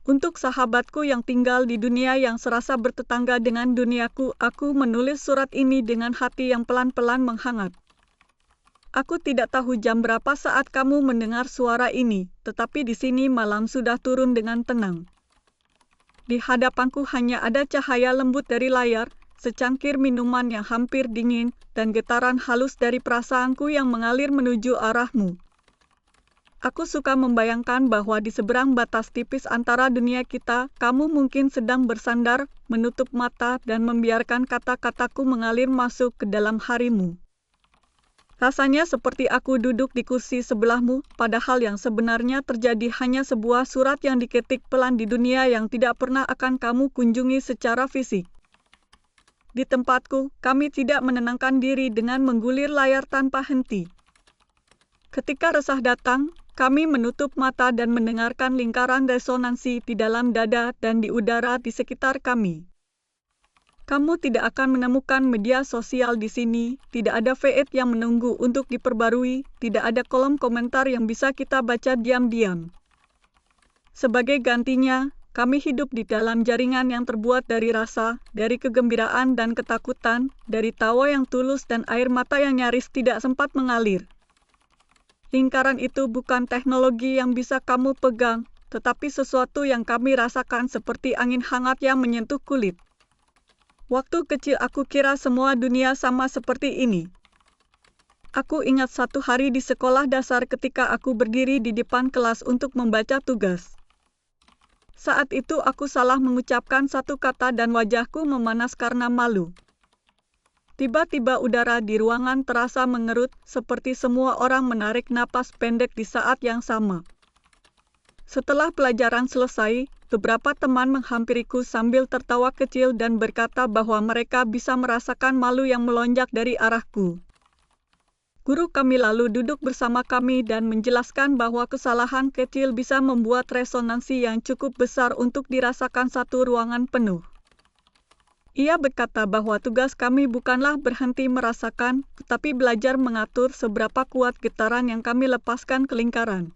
Untuk sahabatku yang tinggal di dunia yang serasa bertetangga dengan duniaku, aku menulis surat ini dengan hati yang pelan-pelan menghangat. Aku tidak tahu jam berapa saat kamu mendengar suara ini, tetapi di sini malam sudah turun dengan tenang. Di hadapanku hanya ada cahaya lembut dari layar, secangkir minuman yang hampir dingin, dan getaran halus dari perasaanku yang mengalir menuju arahmu. Aku suka membayangkan bahwa di seberang batas tipis antara dunia kita, kamu mungkin sedang bersandar, menutup mata, dan membiarkan kata-kataku mengalir masuk ke dalam harimu. Rasanya seperti aku duduk di kursi sebelahmu, padahal yang sebenarnya terjadi hanya sebuah surat yang diketik pelan di dunia yang tidak pernah akan kamu kunjungi secara fisik. Di tempatku, kami tidak menenangkan diri dengan menggulir layar tanpa henti. Ketika resah datang, kami menutup mata dan mendengarkan lingkaran resonansi di dalam dada dan di udara di sekitar kami. Kamu tidak akan menemukan media sosial di sini, tidak ada feed yang menunggu untuk diperbarui, tidak ada kolom komentar yang bisa kita baca diam-diam. Sebagai gantinya, kami hidup di dalam jaringan yang terbuat dari rasa, dari kegembiraan dan ketakutan, dari tawa yang tulus dan air mata yang nyaris tidak sempat mengalir. Lingkaran itu bukan teknologi yang bisa kamu pegang, tetapi sesuatu yang kami rasakan seperti angin hangat yang menyentuh kulit. Waktu kecil aku kira semua dunia sama seperti ini. Aku ingat satu hari di sekolah dasar ketika aku berdiri di depan kelas untuk membaca tugas. Saat itu aku salah mengucapkan satu kata dan wajahku memanas karena malu. Tiba-tiba udara di ruangan terasa mengerut, seperti semua orang menarik napas pendek di saat yang sama. Setelah pelajaran selesai, beberapa teman menghampiriku sambil tertawa kecil dan berkata bahwa mereka bisa merasakan malu yang melonjak dari arahku. Guru kami lalu duduk bersama kami dan menjelaskan bahwa kesalahan kecil bisa membuat resonansi yang cukup besar untuk dirasakan satu ruangan penuh. Ia berkata bahwa tugas kami bukanlah berhenti merasakan, tetapi belajar mengatur seberapa kuat getaran yang kami lepaskan ke lingkaran.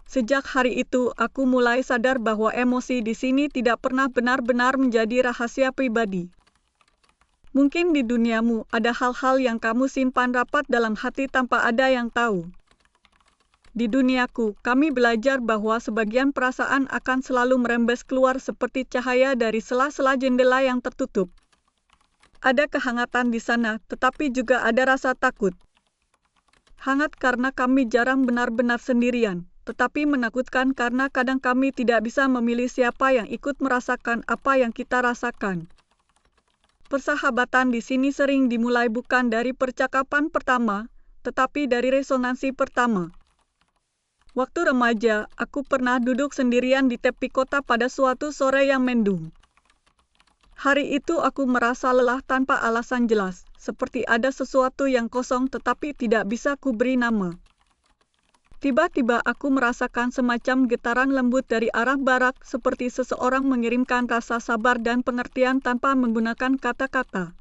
Sejak hari itu, aku mulai sadar bahwa emosi di sini tidak pernah benar-benar menjadi rahasia pribadi. Mungkin di duniamu ada hal-hal yang kamu simpan rapat dalam hati tanpa ada yang tahu. Di duniaku, kami belajar bahwa sebagian perasaan akan selalu merembes keluar seperti cahaya dari sela-sela jendela yang tertutup. Ada kehangatan di sana, tetapi juga ada rasa takut. Hangat karena kami jarang benar-benar sendirian, tetapi menakutkan karena kadang kami tidak bisa memilih siapa yang ikut merasakan apa yang kita rasakan. Persahabatan di sini sering dimulai bukan dari percakapan pertama, tetapi dari resonansi pertama. Waktu remaja, aku pernah duduk sendirian di tepi kota pada suatu sore yang mendung. Hari itu aku merasa lelah tanpa alasan jelas, seperti ada sesuatu yang kosong tetapi tidak bisa kuberi nama. Tiba-tiba aku merasakan semacam getaran lembut dari arah barat, seperti seseorang mengirimkan rasa sabar dan pengertian tanpa menggunakan kata-kata.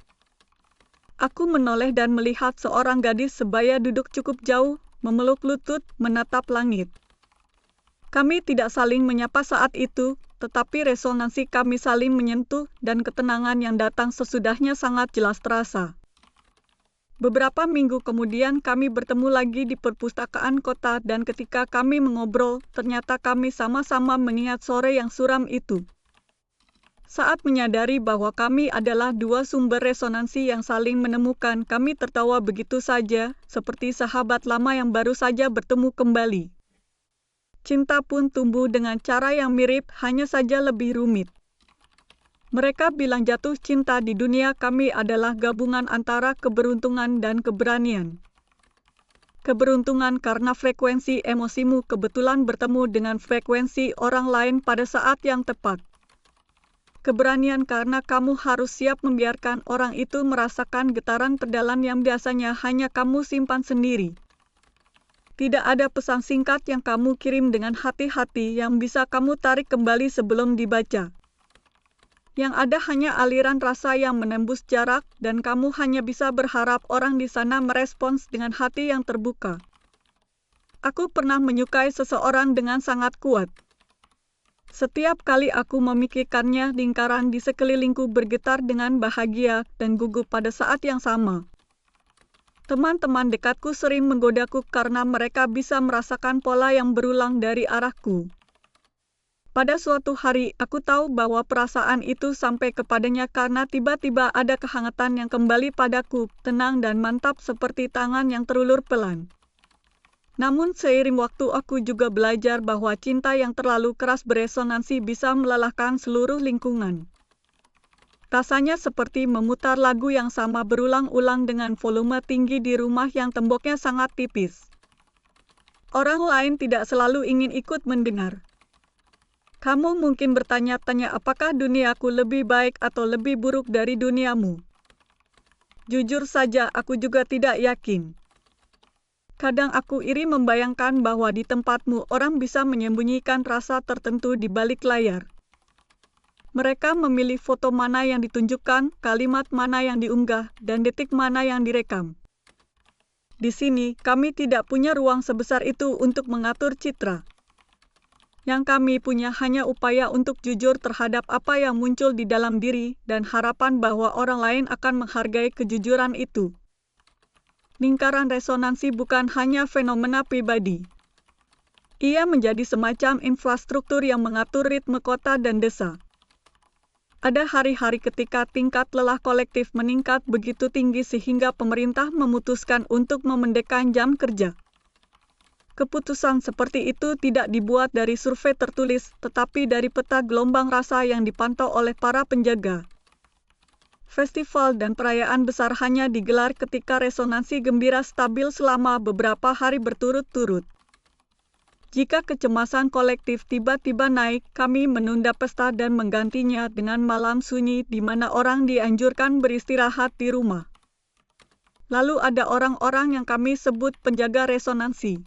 Aku menoleh dan melihat seorang gadis sebaya duduk cukup jauh, memeluk lutut, menatap langit. Kami tidak saling menyapa saat itu, tetapi resonansi kami saling menyentuh dan ketenangan yang datang sesudahnya sangat jelas terasa. Beberapa minggu kemudian kami bertemu lagi di perpustakaan kota dan ketika kami mengobrol, ternyata kami sama-sama mengingat sore yang suram itu. Saat menyadari bahwa kami adalah dua sumber resonansi yang saling menemukan, kami tertawa begitu saja, seperti sahabat lama yang baru saja bertemu kembali. Cinta pun tumbuh dengan cara yang mirip, hanya saja lebih rumit. Mereka bilang jatuh cinta di dunia kami adalah gabungan antara keberuntungan dan keberanian. Keberuntungan karena frekuensi emosimu kebetulan bertemu dengan frekuensi orang lain pada saat yang tepat. Keberanian karena kamu harus siap membiarkan orang itu merasakan getaran terdalam yang biasanya hanya kamu simpan sendiri. Tidak ada pesan singkat yang kamu kirim dengan hati-hati yang bisa kamu tarik kembali sebelum dibaca. Yang ada hanya aliran rasa yang menembus jarak dan kamu hanya bisa berharap orang di sana merespons dengan hati yang terbuka. Aku pernah menyukai seseorang dengan sangat kuat. Setiap kali aku memikirkannya, lingkaran di sekelilingku bergetar dengan bahagia dan gugup pada saat yang sama. Teman-teman dekatku sering menggodaku karena mereka bisa merasakan pola yang berulang dari arahku. Pada suatu hari, aku tahu bahwa perasaan itu sampai kepadanya karena tiba-tiba ada kehangatan yang kembali padaku, tenang dan mantap seperti tangan yang terulur pelan. Namun seiring waktu aku juga belajar bahwa cinta yang terlalu keras beresonansi bisa melelahkan seluruh lingkungan. Rasanya seperti memutar lagu yang sama berulang-ulang dengan volume tinggi di rumah yang temboknya sangat tipis. Orang lain tidak selalu ingin ikut mendengar. Kamu mungkin bertanya-tanya apakah duniaku lebih baik atau lebih buruk dari duniamu. Jujur saja, aku juga tidak yakin. Kadang aku iri membayangkan bahwa di tempatmu orang bisa menyembunyikan rasa tertentu di balik layar. Mereka memilih foto mana yang ditunjukkan, kalimat mana yang diunggah, dan detik mana yang direkam. Di sini, kami tidak punya ruang sebesar itu untuk mengatur citra. Yang kami punya hanya upaya untuk jujur terhadap apa yang muncul di dalam diri dan harapan bahwa orang lain akan menghargai kejujuran itu. Lingkaran resonansi bukan hanya fenomena pribadi. Ia menjadi semacam infrastruktur yang mengatur ritme kota dan desa. Ada hari-hari ketika tingkat lelah kolektif meningkat begitu tinggi sehingga pemerintah memutuskan untuk memendekkan jam kerja. Keputusan seperti itu tidak dibuat dari survei tertulis, tetapi dari peta gelombang rasa yang dipantau oleh para penjaga. Festival dan perayaan besar hanya digelar ketika resonansi gembira stabil selama beberapa hari berturut-turut. Jika kecemasan kolektif tiba-tiba naik, kami menunda pesta dan menggantinya dengan malam sunyi di mana orang dianjurkan beristirahat di rumah. Lalu ada orang-orang yang kami sebut penjaga resonansi.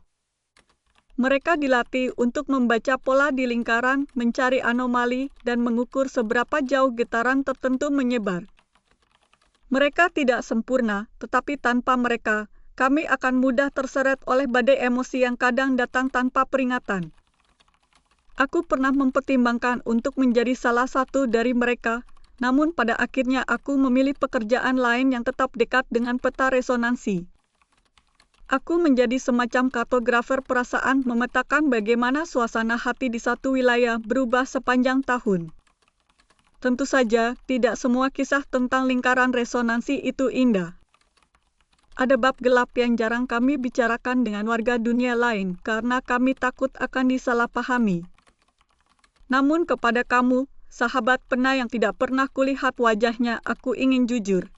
Mereka dilatih untuk membaca pola di lingkaran, mencari anomali, dan mengukur seberapa jauh getaran tertentu menyebar. Mereka tidak sempurna, tetapi tanpa mereka, kami akan mudah terseret oleh badai emosi yang kadang datang tanpa peringatan. Aku pernah mempertimbangkan untuk menjadi salah satu dari mereka, namun pada akhirnya aku memilih pekerjaan lain yang tetap dekat dengan peta resonansi. Aku menjadi semacam kartografer perasaan, memetakan bagaimana suasana hati di satu wilayah berubah sepanjang tahun. Tentu saja, tidak semua kisah tentang lingkaran resonansi itu indah. Ada bab gelap yang jarang kami bicarakan dengan warga dunia lain karena kami takut akan disalahpahami. Namun kepada kamu, sahabat pena yang tidak pernah kulihat wajahnya, aku ingin jujur.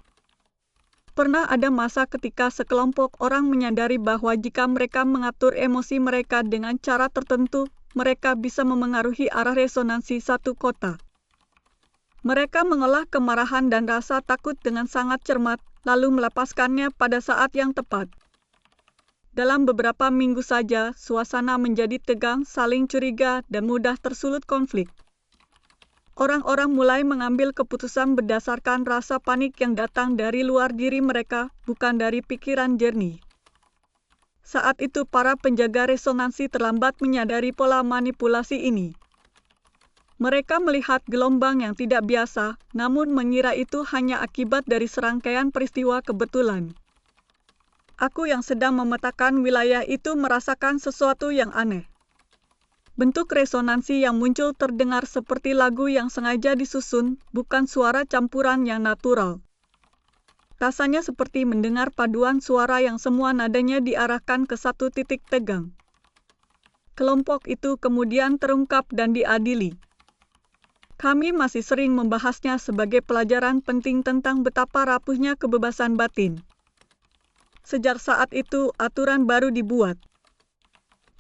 Pernah ada masa ketika sekelompok orang menyadari bahwa jika mereka mengatur emosi mereka dengan cara tertentu, mereka bisa memengaruhi arah resonansi satu kota. Mereka mengolah kemarahan dan rasa takut dengan sangat cermat, lalu melepaskannya pada saat yang tepat. Dalam beberapa minggu saja, suasana menjadi tegang, saling curiga, dan mudah tersulut konflik. Orang-orang mulai mengambil keputusan berdasarkan rasa panik yang datang dari luar diri mereka, bukan dari pikiran jernih. Saat itu para penjaga resonansi terlambat menyadari pola manipulasi ini. Mereka melihat gelombang yang tidak biasa, namun mengira itu hanya akibat dari serangkaian peristiwa kebetulan. Aku yang sedang memetakan wilayah itu merasakan sesuatu yang aneh. Bentuk resonansi yang muncul terdengar seperti lagu yang sengaja disusun, bukan suara campuran yang natural. Rasanya seperti mendengar paduan suara yang semua nadanya diarahkan ke satu titik tegang. Kelompok itu kemudian terungkap dan diadili. Kami masih sering membahasnya sebagai pelajaran penting tentang betapa rapuhnya kebebasan batin. Sejak saat itu, aturan baru dibuat.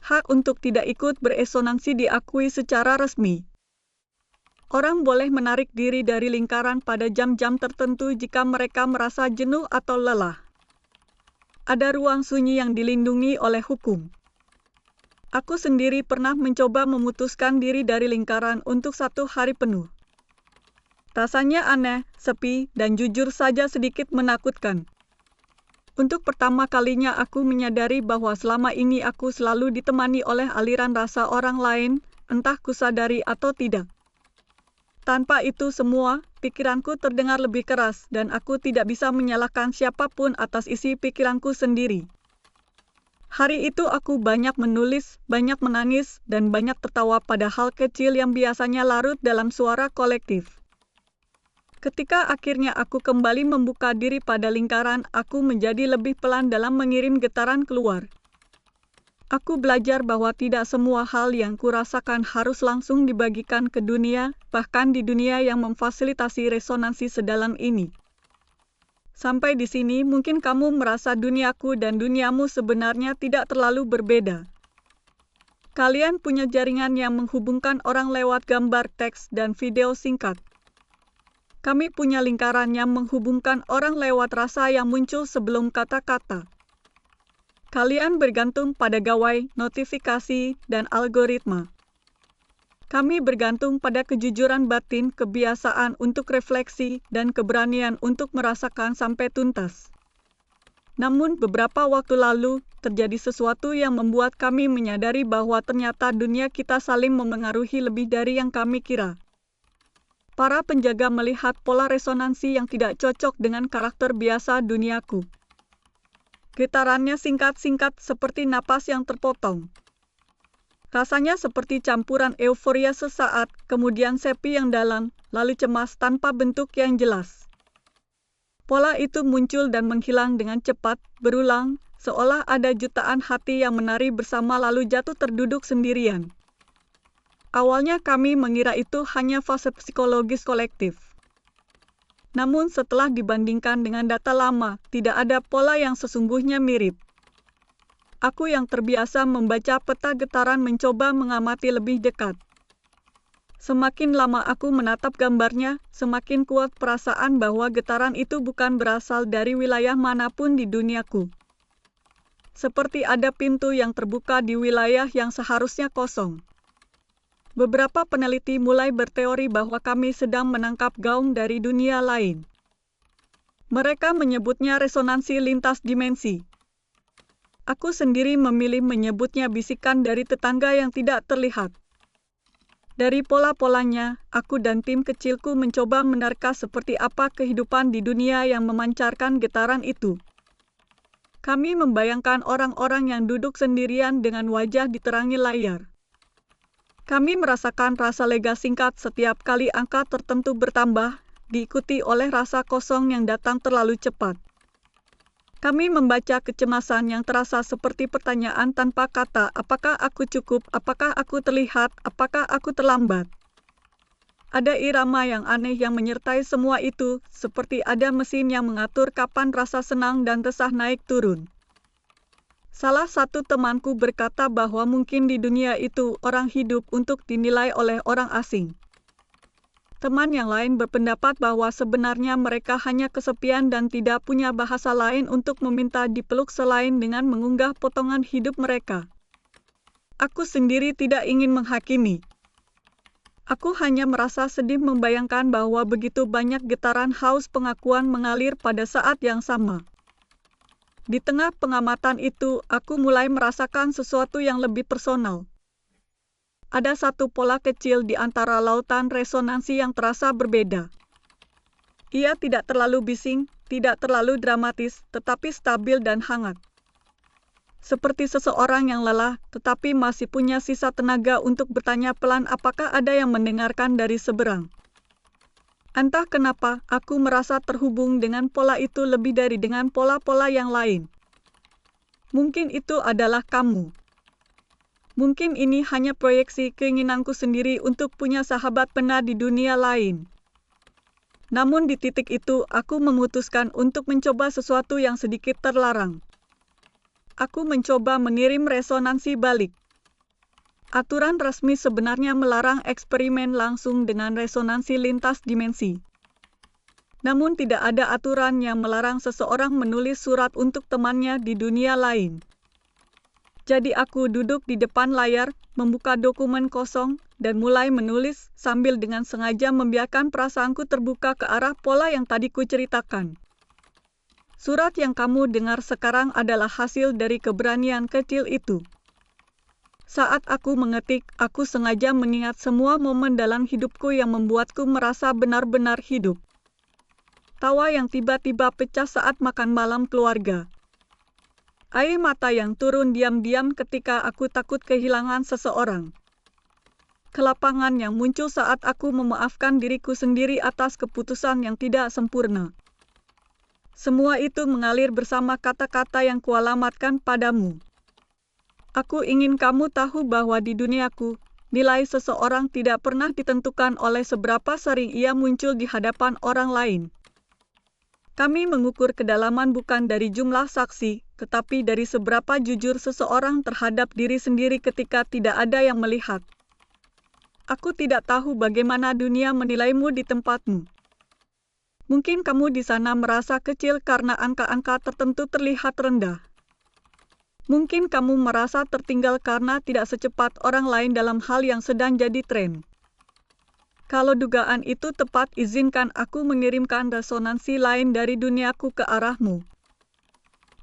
Hak untuk tidak ikut beresonansi diakui secara resmi. Orang boleh menarik diri dari lingkaran pada jam-jam tertentu jika mereka merasa jenuh atau lelah. Ada ruang sunyi yang dilindungi oleh hukum. Aku sendiri pernah mencoba memutuskan diri dari lingkaran untuk 1 hari penuh. Rasanya aneh, sepi, dan jujur saja sedikit menakutkan. Untuk pertama kalinya aku menyadari bahwa selama ini aku selalu ditemani oleh aliran rasa orang lain, entah kusadari atau tidak. Tanpa itu semua, pikiranku terdengar lebih keras dan aku tidak bisa menyalahkan siapapun atas isi pikiranku sendiri. Hari itu aku banyak menulis, banyak menangis, dan banyak tertawa pada hal kecil yang biasanya larut dalam suara kolektif. Ketika akhirnya aku kembali membuka diri pada lingkaran, aku menjadi lebih pelan dalam mengirim getaran keluar. Aku belajar bahwa tidak semua hal yang kurasakan harus langsung dibagikan ke dunia, bahkan di dunia yang memfasilitasi resonansi sedalam ini. Sampai di sini mungkin kamu merasa duniaku dan duniamu sebenarnya tidak terlalu berbeda. Kalian punya jaringan yang menghubungkan orang lewat gambar, teks, dan video singkat. Kami punya lingkaran yang menghubungkan orang lewat rasa yang muncul sebelum kata-kata. Kalian bergantung pada gawai, notifikasi, dan algoritma. Kami bergantung pada kejujuran batin, kebiasaan untuk refleksi, dan keberanian untuk merasakan sampai tuntas. Namun beberapa waktu lalu, terjadi sesuatu yang membuat kami menyadari bahwa ternyata dunia kita saling memengaruhi lebih dari yang kami kira. Para penjaga melihat pola resonansi yang tidak cocok dengan karakter biasa duniaku. Getarannya singkat-singkat seperti napas yang terpotong. Rasanya seperti campuran euforia sesaat, kemudian sepi yang dalam, lalu cemas tanpa bentuk yang jelas. Pola itu muncul dan menghilang dengan cepat, berulang, seolah ada jutaan hati yang menari bersama lalu jatuh terduduk sendirian. Awalnya kami mengira itu hanya fase psikologis kolektif. Namun setelah dibandingkan dengan data lama, tidak ada pola yang sesungguhnya mirip. Aku yang terbiasa membaca peta getaran mencoba mengamati lebih dekat. Semakin lama aku menatap gambarnya, semakin kuat perasaan bahwa getaran itu bukan berasal dari wilayah manapun di duniaku. Seperti ada pintu yang terbuka di wilayah yang seharusnya kosong. Beberapa peneliti mulai berteori bahwa kami sedang menangkap gaung dari dunia lain. Mereka menyebutnya resonansi lintas dimensi. Aku sendiri memilih menyebutnya bisikan dari tetangga yang tidak terlihat. Dari pola-polanya, aku dan tim kecilku mencoba menerka seperti apa kehidupan di dunia yang memancarkan getaran itu. Kami membayangkan orang-orang yang duduk sendirian dengan wajah diterangi layar. Kami merasakan rasa lega singkat setiap kali angka tertentu bertambah, diikuti oleh rasa kosong yang datang terlalu cepat. Kami membaca kecemasan yang terasa seperti pertanyaan tanpa kata, apakah aku cukup, apakah aku terlihat, apakah aku terlambat. Ada irama yang aneh yang menyertai semua itu, seperti ada mesin yang mengatur kapan rasa senang dan resah naik turun. Salah satu temanku berkata bahwa mungkin di dunia itu orang hidup untuk dinilai oleh orang asing. Teman yang lain berpendapat bahwa sebenarnya mereka hanya kesepian dan tidak punya bahasa lain untuk meminta dipeluk selain dengan mengunggah potongan hidup mereka. Aku sendiri tidak ingin menghakimi. Aku hanya merasa sedih membayangkan bahwa begitu banyak getaran haus pengakuan mengalir pada saat yang sama. Di tengah pengamatan itu, aku mulai merasakan sesuatu yang lebih personal. Ada satu pola kecil di antara lautan resonansi yang terasa berbeda. Ia tidak terlalu bising, tidak terlalu dramatis, tetapi stabil dan hangat. Seperti seseorang yang lelah, tetapi masih punya sisa tenaga untuk bertanya pelan apakah ada yang mendengarkan dari seberang. Entah kenapa, aku merasa terhubung dengan pola itu lebih dari dengan pola-pola yang lain. Mungkin itu adalah kamu. Mungkin ini hanya proyeksi keinginanku sendiri untuk punya sahabat benar di dunia lain. Namun di titik itu, aku memutuskan untuk mencoba sesuatu yang sedikit terlarang. Aku mencoba mengirim resonansi balik. Aturan resmi sebenarnya melarang eksperimen langsung dengan resonansi lintas dimensi. Namun tidak ada aturan yang melarang seseorang menulis surat untuk temannya di dunia lain. Jadi aku duduk di depan layar, membuka dokumen kosong, dan mulai menulis sambil dengan sengaja membiarkan perasaanku terbuka ke arah pola yang tadi kuceritakan. Surat yang kamu dengar sekarang adalah hasil dari keberanian kecil itu. Saat aku mengetik, aku sengaja mengingat semua momen dalam hidupku yang membuatku merasa benar-benar hidup. Tawa yang tiba-tiba pecah saat makan malam keluarga. Air mata yang turun diam-diam ketika aku takut kehilangan seseorang. Kelapangan yang muncul saat aku memaafkan diriku sendiri atas keputusan yang tidak sempurna. Semua itu mengalir bersama kata-kata yang kualamatkan padamu. Aku ingin kamu tahu bahwa di duniaku, nilai seseorang tidak pernah ditentukan oleh seberapa sering ia muncul di hadapan orang lain. Kami mengukur kedalaman bukan dari jumlah saksi, tetapi dari seberapa jujur seseorang terhadap diri sendiri ketika tidak ada yang melihat. Aku tidak tahu bagaimana dunia menilaimu di tempatmu. Mungkin kamu di sana merasa kecil karena angka-angka tertentu terlihat rendah. Mungkin kamu merasa tertinggal karena tidak secepat orang lain dalam hal yang sedang jadi tren. Kalau dugaan itu tepat, izinkan aku mengirimkan resonansi lain dari duniaku ke arahmu.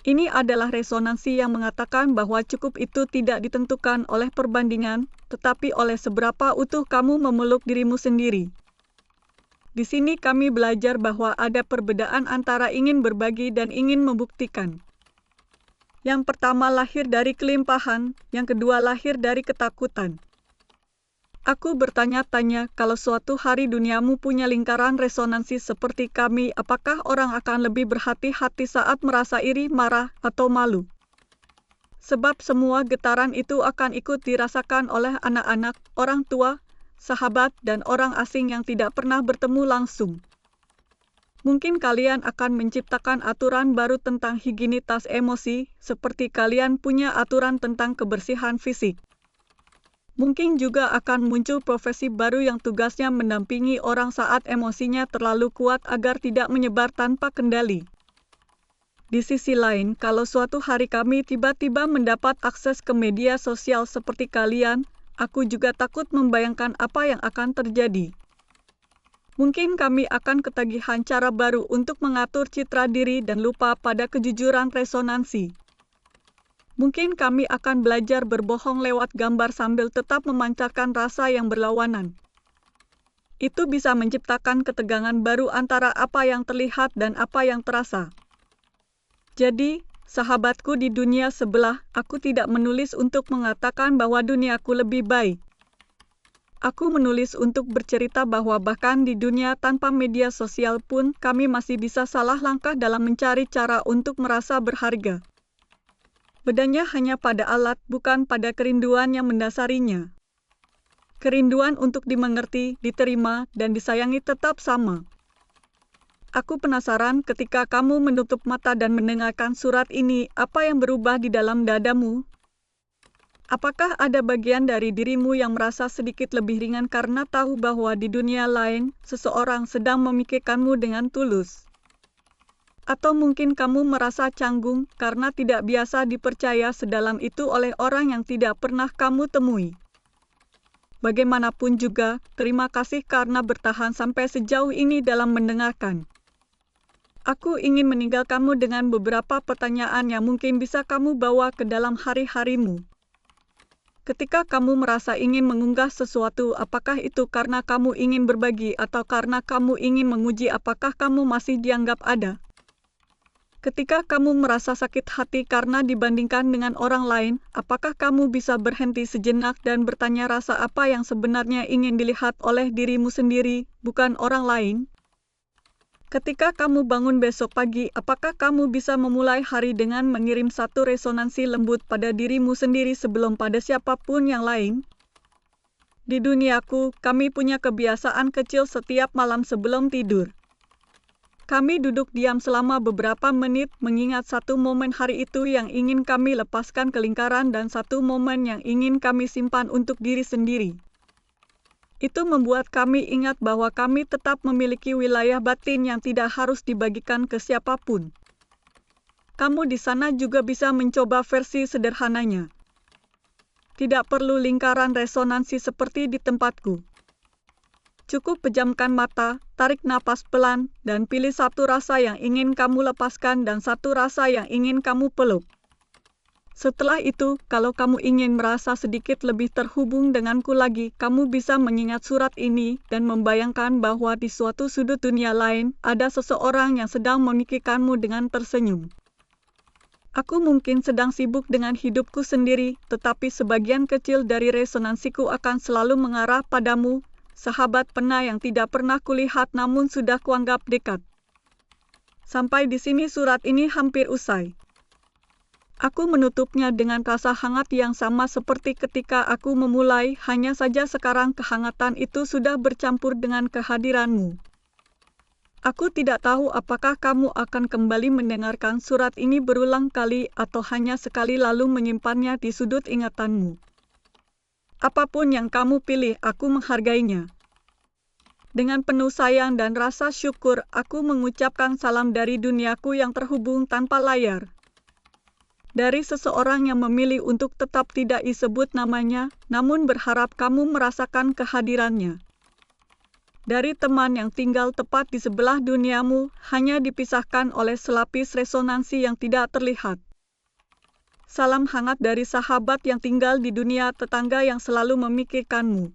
Ini adalah resonansi yang mengatakan bahwa cukup itu tidak ditentukan oleh perbandingan, tetapi oleh seberapa utuh kamu memeluk dirimu sendiri. Di sini kami belajar bahwa ada perbedaan antara ingin berbagi dan ingin membuktikan. Yang pertama lahir dari kelimpahan, yang kedua lahir dari ketakutan. Aku bertanya-tanya, kalau suatu hari duniamu punya lingkaran resonansi seperti kami, apakah orang akan lebih berhati-hati saat merasa iri, marah, atau malu? Sebab semua getaran itu akan ikut dirasakan oleh anak-anak, orang tua, sahabat, dan orang asing yang tidak pernah bertemu langsung. Mungkin kalian akan menciptakan aturan baru tentang higienitas emosi, seperti kalian punya aturan tentang kebersihan fisik. Mungkin juga akan muncul profesi baru yang tugasnya mendampingi orang saat emosinya terlalu kuat agar tidak menyebar tanpa kendali. Di sisi lain, kalau suatu hari kami tiba-tiba mendapat akses ke media sosial seperti kalian, aku juga takut membayangkan apa yang akan terjadi. Mungkin kami akan ketagihan cara baru untuk mengatur citra diri dan lupa pada kejujuran resonansi. Mungkin kami akan belajar berbohong lewat gambar sambil tetap memancarkan rasa yang berlawanan. Itu bisa menciptakan ketegangan baru antara apa yang terlihat dan apa yang terasa. Jadi, sahabatku di dunia sebelah, aku tidak menulis untuk mengatakan bahwa duniaku lebih baik. Aku menulis untuk bercerita bahwa bahkan di dunia tanpa media sosial pun kami masih bisa salah langkah dalam mencari cara untuk merasa berharga. Bedanya hanya pada alat, bukan pada kerinduan yang mendasarinya. Kerinduan untuk dimengerti, diterima, dan disayangi tetap sama. Aku penasaran ketika kamu menutup mata dan mendengarkan surat ini, apa yang berubah di dalam dadamu? Apakah ada bagian dari dirimu yang merasa sedikit lebih ringan karena tahu bahwa di dunia lain, seseorang sedang memikirkanmu dengan tulus? Atau mungkin kamu merasa canggung karena tidak biasa dipercaya sedalam itu oleh orang yang tidak pernah kamu temui? Bagaimanapun juga, terima kasih karena bertahan sampai sejauh ini dalam mendengarkan. Aku ingin meninggalkanmu dengan beberapa pertanyaan yang mungkin bisa kamu bawa ke dalam hari-harimu. Ketika kamu merasa ingin mengunggah sesuatu, apakah itu karena kamu ingin berbagi atau karena kamu ingin menguji apakah kamu masih dianggap ada? Ketika kamu merasa sakit hati karena dibandingkan dengan orang lain, apakah kamu bisa berhenti sejenak dan bertanya rasa apa yang sebenarnya ingin dilihat oleh dirimu sendiri, bukan orang lain? Ketika kamu bangun besok pagi, apakah kamu bisa memulai hari dengan mengirim satu resonansi lembut pada dirimu sendiri sebelum pada siapapun yang lain? Di duniaku, kami punya kebiasaan kecil setiap malam sebelum tidur. Kami duduk diam selama beberapa menit mengingat satu momen hari itu yang ingin kami lepaskan ke lingkaran dan satu momen yang ingin kami simpan untuk diri sendiri. Itu membuat kami ingat bahwa kami tetap memiliki wilayah batin yang tidak harus dibagikan ke siapapun. Kamu di sana juga bisa mencoba versi sederhananya. Tidak perlu lingkaran resonansi seperti di tempatku. Cukup pejamkan mata, tarik napas pelan, dan pilih satu rasa yang ingin kamu lepaskan dan satu rasa yang ingin kamu peluk. Setelah itu, kalau kamu ingin merasa sedikit lebih terhubung denganku lagi, kamu bisa mengingat surat ini dan membayangkan bahwa di suatu sudut dunia lain ada seseorang yang sedang memikirkanmu dengan tersenyum. Aku mungkin sedang sibuk dengan hidupku sendiri, tetapi sebagian kecil dari resonansiku akan selalu mengarah padamu, sahabat pena yang tidak pernah kulihat namun sudah kuanggap dekat. Sampai di sini surat ini hampir usai. Aku menutupnya dengan rasa hangat yang sama seperti ketika aku memulai, hanya saja sekarang kehangatan itu sudah bercampur dengan kehadiranmu. Aku tidak tahu apakah kamu akan kembali mendengarkan surat ini berulang kali atau hanya sekali lalu menyimpannya di sudut ingatanmu. Apapun yang kamu pilih, aku menghargainya. Dengan penuh sayang dan rasa syukur, aku mengucapkan salam dari duniaku yang terhubung tanpa layar. Dari seseorang yang memilih untuk tetap tidak disebut namanya, namun berharap kamu merasakan kehadirannya. Dari teman yang tinggal tepat di sebelah duniamu, hanya dipisahkan oleh selapis resonansi yang tidak terlihat. Salam hangat dari sahabat yang tinggal di dunia tetangga yang selalu memikirkanmu.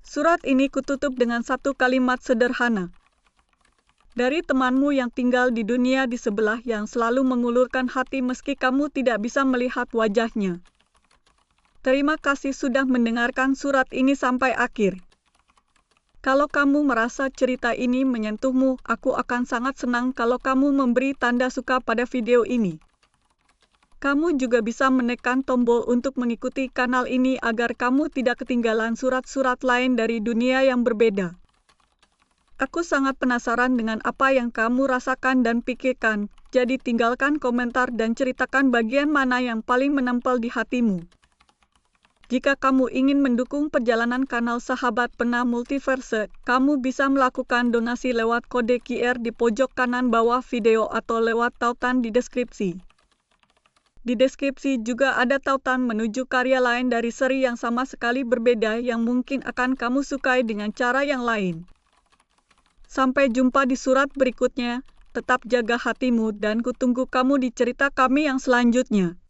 Surat ini kututup dengan satu kalimat sederhana. Dari temanmu yang tinggal di dunia di sebelah yang selalu mengulurkan hati meski kamu tidak bisa melihat wajahnya. Terima kasih sudah mendengarkan surat ini sampai akhir. Kalau kamu merasa cerita ini menyentuhmu, aku akan sangat senang kalau kamu memberi tanda suka pada video ini. Kamu juga bisa menekan tombol untuk mengikuti kanal ini agar kamu tidak ketinggalan surat-surat lain dari dunia yang berbeda. Aku sangat penasaran dengan apa yang kamu rasakan dan pikirkan, jadi tinggalkan komentar dan ceritakan bagian mana yang paling menempel di hatimu. Jika kamu ingin mendukung perjalanan kanal Sahabat Pena Multiverse, kamu bisa melakukan donasi lewat kode QR di pojok kanan bawah video atau lewat tautan di deskripsi. Di deskripsi juga ada tautan menuju karya lain dari seri yang sama sekali berbeda yang mungkin akan kamu sukai dengan cara yang lain. Sampai jumpa di surat berikutnya, tetap jaga hatimu dan kutunggu kamu di cerita kami yang selanjutnya.